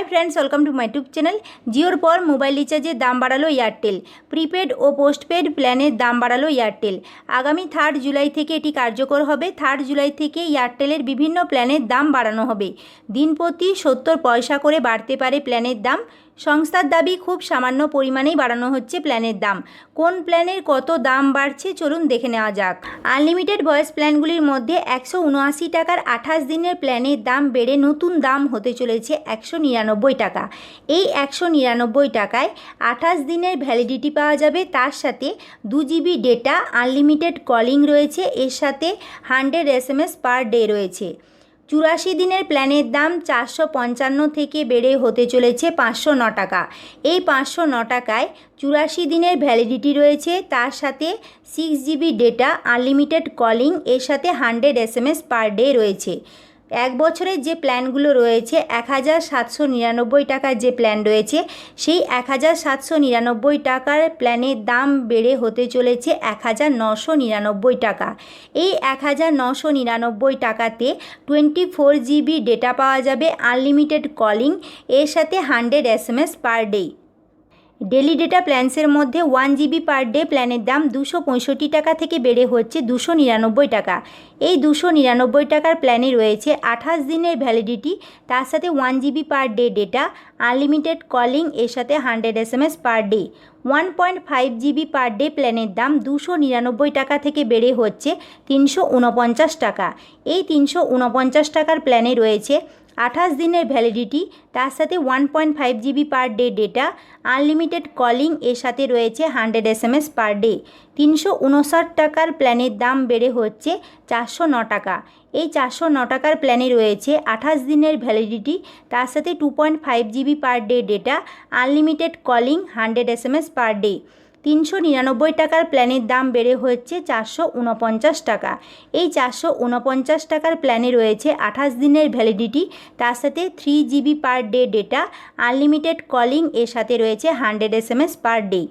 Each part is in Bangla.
High friends welcome to my YouTube channel. जिओर पर मोबाइल रिचार्जर दाम बाड़ालो एयरटेल। प्रिपेड और पोस्टपेड प्लानेर दाम बाड़ालो एयरटेल। आगामी 3 जुलाई থেকে এটি কার্যকর হবে। 3 जुलाई থেকে এয়ারটেলের বিভিন্ন প্ল্যানের দাম বাড়ানো হবে। দিন প্রতি 70 পয়সা করে বাড়তে পারে প্ল্যানের দাম। সংস্থার দাবি খুব সামান্য পরিমাণেই বাড়ানো হচ্ছে প্ল্যানের দাম। কোন প্ল্যানের কত দাম বাড়ছে চলুন দেখে নেওয়া যাক। আনলিমিটেড ভয়েস প্ল্যানগুলির মধ্যে 179 টাকার 28 দিনের প্ল্যানের দাম বেড়ে নতুন দাম হতে চলেছে 199 টাকা। এই 199 টাকায় 28 দিনের ভ্যালিডিটি পাওয়া যাবে। তার সাথে 2 জিবি ডেটা, আনলিমিটেড কলিং রয়েছে, এর সাথে 100 SMS পার ডে রয়েছে। 84 দিনের প্ল্যানের দাম 455 থেকে বেড়ে হতে চলেছে 509 টাকা। এই 509 টাকায় 84 দিনের ভ্যালিডিটি রয়েছে, তার সাথে 6 জিবি ডেটা, আনলিমিটেড কলিং, এর সাথে 100 SMS পার ডে রয়েছে। এক বছরের যে প্ল্যানগুলো রয়েছে 1799 টাকার যে প্ল্যান রয়েছে সেই 1799 টাকার প্ল্যানের দাম বেড়ে হতে চলেছে 1999 টাকা। এই 1999 টাকাতে 24 জিবি ডেটা পাওয়া যাবে, আনলিমিটেড কলিং, এর সাথে 100 SMS per day. Daily data প্ল্যান্সের মধ্যে 1 জিবি পার ডে প্ল্যানের দাম 265 টাকা থেকে বেড়ে হচ্ছে 299 টাকা। এই 299 টাকার প্ল্যানে রয়েছে 28 দিনের ভ্যালিডিটি, তার সাথে 1 GB per day data, unlimited calling, এর সাথে 100 SMS per day. 1.5 GB per day প্ল্যানের দাম 299 টাকা থেকে বেড়ে হচ্ছে 349 টাকা। এই 349 টাকার প্ল্যানে রয়েছে 28 দিনের ভ্যালিডিটি, তার সাথে 1.5 GB per day data, unlimited calling, এর সাথে রয়েছে 100 SMS পার ডে। 359 টাকার প্ল্যানের দাম বেড়ে হচ্ছে 409 টাকা। এই 409 টাকার প্ল্যানে রয়েছে 28 দিনের ভ্যালিডিটি, তার সাথে 2.5 GB per day data, unlimited calling, 100 SMS per day. 399 টাকার প্ল্যানের দাম বেড়ে হচ্ছে 449 টাকা। এই 449 টাকার প্ল্যানে রয়েছে 28 দিনের ভ্যালিডিটি, তার সাথে 3 GB per day data, unlimited calling, এর সাথে রয়েছে 100 SMS পার ডে।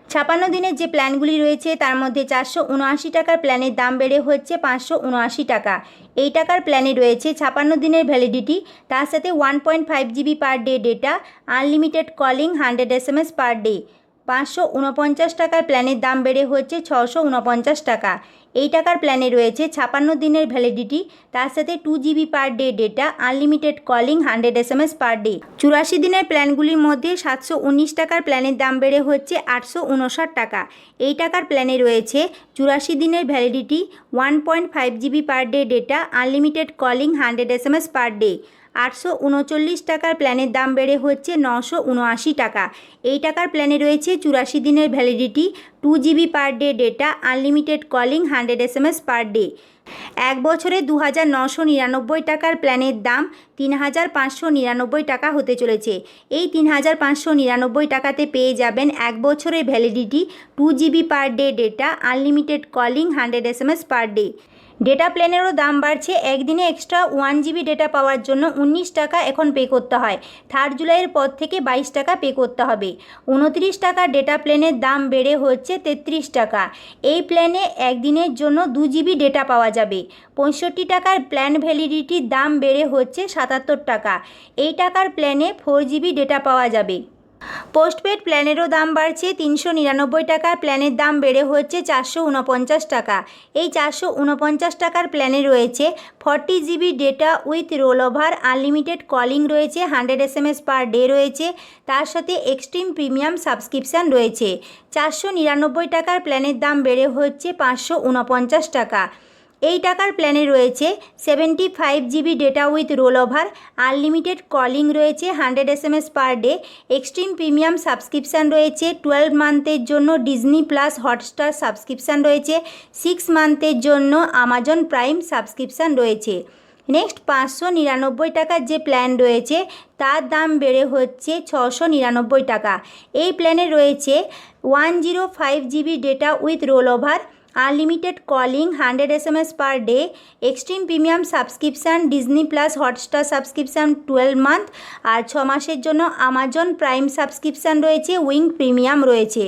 56 দিনের যে প্ল্যানগুলি রয়েছে তার মধ্যে 479 টাকার প্ল্যানের দাম বেড়ে হচ্ছে 579 টাকা। এই টাকার প্ল্যানে রয়েছে 56 দিনের ভ্যালিডিটি, তার সাথে 1.5 GB per day data, unlimited calling, 100 SMS per day. 549 টাকার প্ল্যানের দাম বেড়ে হচ্ছে 649 টাকা। এই টাকার প্ল্যানে রয়েছে 56 দিনের ভ্যালিডিটি, তার সাথে 2 GB per day data, unlimited calling, 100 SMS per day. 84 দিনের প্ল্যানগুলির মধ্যে 719 টাকার প্ল্যানের দাম বেড়ে হচ্ছে 859 টাকা। এই টাকার প্ল্যানে রয়েছে 84 দিনের validity, 1.5 GB per day data, unlimited calling, 100 SMS per day. 839 টাকার প্ল্যানের দাম বেড়ে হচ্ছে 979 টাকা। এই টাকার প্ল্যানে রয়েছে 84 দিনের validity, 2 GB per day data, unlimited calling, 100 SMS per day. এক বছরে 2999 টাকার প্ল্যানের দাম 3599 টাকা হতে চলেছে। এই 3599 টাকাতে পেয়ে যাবেন এক বছরের validity, 2 GB per day data, unlimited calling, 100 SMS per day. Data প্ল্যানেরও দাম বাড়ছে। একদিনে এক্সট্রা 1 জিবি ডেটা পাওয়ার জন্য 19 টাকা এখন পে করতে হয়। 3 জুলাইয়ের পর থেকে 22 টাকা পে করতে হবে। 29 টাকা ডেটা প্ল্যানের দাম বেড়ে হচ্ছে 33 টাকা। এই প্ল্যানে একদিনের জন্য 2 জিবি ডেটা পাওয়া যাবে। 65 টাকার প্ল্যান ভ্যালিডিটির দাম বেড়ে হচ্ছে 77 টাকা। এই টাকার প্ল্যানে 4 জিবি ডেটা পাওয়া যাবে। পোস্টপেড প্ল্যানেরও দাম বাড়ছে। 399 টাকার প্ল্যানের দাম বেড়ে হচ্ছে 449 টাকা। এই 449 টাকার প্ল্যানে রয়েছে 40 GB data with roll over, unlimited calling রয়েছে, 100 SMS পার ডে রয়েছে, তার সাথে এক্সট্রিম প্রিমিয়াম সাবস্ক্রিপশান রয়েছে। 499 টাকার প্ল্যানের দাম বেড়ে হচ্ছে 549 টাকা। এই টাকার প্ল্যানে রয়েছে 75 GB data with roll over, unlimited calling রয়েছে, 100 SMS per day, extreme premium subscription রয়েছে, 12 মান্থের জন্য ডিজনি প্লাস হটস্টার সাবস্ক্রিপশান রয়েছে, 6 মান্থের জন্য আমাজন প্রাইম সাবস্ক্রিপশান রয়েছে। নেক্সট 599 টাকার যে প্ল্যান রয়েছে তার দাম বেড়ে হচ্ছে 699 টাকা। এই প্ল্যানে রয়েছে 105 GB data with roll over, unlimited calling, 100 SMS per day, extreme premium subscription, Disney plus Hotstar subscription 12 month, আর 6 মাসের জন্য আমাজন প্রাইম সাবস্ক্রিপশান রয়েছে, উইং প্রিমিয়াম রয়েছে।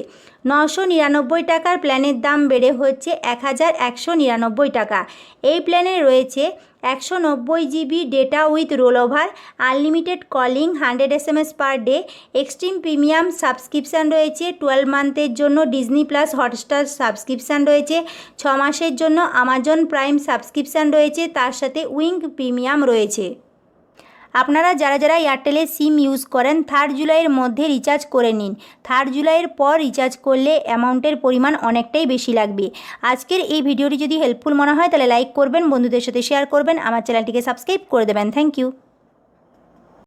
999 টাকার প্ল্যানের দাম বেড়ে হচ্ছে 1199 টাকা। এই প্ল্যানে রয়েছে 190 GB data with roll over, unlimited calling, 100 SMS per day. Extreme premium subscription রয়েছে। 12 মান্থের জন্য ডিজনি প্লাস হটস্টার সাবস্ক্রিপশান রয়েছে। 6 মাসের জন্য আমাজন প্রাইম সাবস্ক্রিপশান রয়েছে, তার সাথে উইং প্রিমিয়াম রয়েছে। আপনারা যারা যারা এয়ারটেলের সিম ইউজ করেন 3 জুলাইয়ের মধ্যে রিচার্জ করে নিন। 3 জুলাইয়ের পর রিচার্জ করলে অ্যামাউন্টের পরিমাণ অনেকটাই বেশি লাগবে। আজকের এই ভিডিওটি যদি হেল্পফুল মনে হয় তাহলে লাইক করবেন, বন্ধুদের সাথে শেয়ার করবেন, আমার চ্যানেলটিকে সাবস্ক্রাইব করে দেবেন। Thank you.